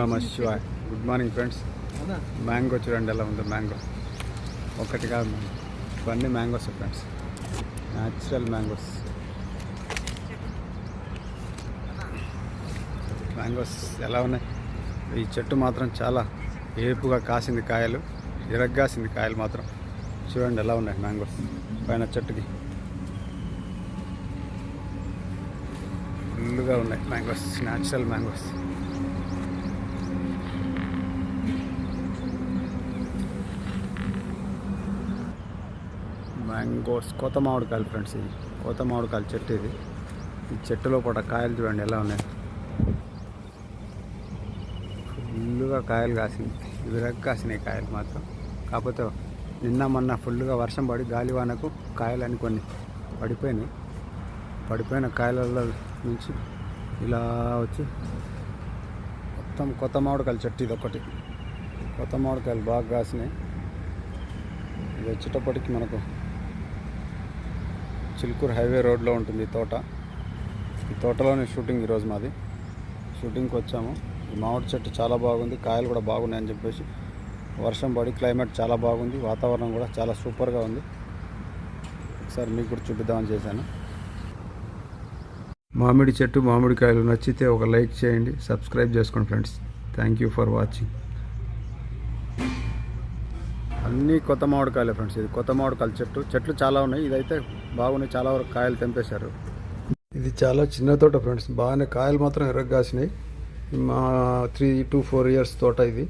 నమ Shivay. Good morning friends. Mango చూడండి ఎలా ఉందో. మ్యాంగో ఒకటి కాదు, ఇవన్నీ mangoes friends, natural mangoes. Mangoes ఎలా ఉన్నాయి. ఈ చెట్టు మాత్రం చాలా ఏపుగా కాసింది కాయలు, ఇరగ్గాసింది కాయలు మాత్రం. చూడండి ఎలా ఉన్నాయి మ్యాంగోస్ పైన చెట్టుకి. ఫుల్గా ఉన్నాయి మ్యాంగోస్, న్యాచురల్ మ్యాంగోస్. మ్యాంగోస్, కోత మామిడికాయలు ఫ్రెండ్స్. ఇది కోత మామిడికాయల చెట్టు. ఇది ఈ చెట్టులో పూట కాయలు చూడండి ఎలా ఉన్నాయి. ఫుల్గా కాయలు కాసింది, విరగ్గాసినాయి కాయలు మాత్రం. కాకపోతే నిన్న మొన్న ఫుల్గా వర్షం పడి గాలివానకు కాయలని కొన్ని పడిపోయినాయి. పడిపోయిన కాయలలో నుంచి ఇలా వచ్చి మొత్తం కొత్త మామిడికాయల చెట్టు. ఇది ఒకటి కొత్త మామిడికాయలు బాగా కాసినాయి. ఇది వచ్చేటప్పటికి మనకు చిలుకూరు హైవే రోడ్లో ఉంటుంది ఈ తోట. ఈ తోటలోనే షూటింగ్ ఈరోజు మాది. షూటింగ్కి వచ్చాము. ఈ మామిడి చెట్టు చాలా బాగుంది, కాయలు కూడా బాగున్నాయని చెప్పేసి వర్షం పడి క్లైమేట్ చాలా బాగుంది, వాతావరణం కూడా చాలా సూపర్గా ఉంది. ఒకసారి మీకు కూడా చూపిద్దామని చేశాను. మామిడి చెట్టు, మామిడికాయలు నచ్చితే ఒక లైక్ చేయండి, సబ్స్క్రైబ్ చేసుకోండి friends. Thank you for watching. అన్నీ కొత్త మామిడికాయలే ఫ్రెండ్స్. ఇది కొత్త మామిడికాయల చెట్లు చాలా ఉన్నాయి. ఇదైతే బాగున్నాయి, చాలా వరకు కాయలు తెంపేశారు. ఇది చాలా చిన్న తోట ఫ్రెండ్స్, బాగానే కాయలు మాత్రం ఎర్రగాసినాయి. మా 3 to 4 years తోట ఇది.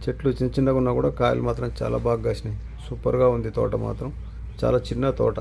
చెట్లు చిన్న చిన్నగా ఉన్నా కూడా కాయలు మాత్రం చాలా బాగా కాసినాయి. సూపర్గా ఉంది తోట మాత్రం, చాలా చిన్న తోట.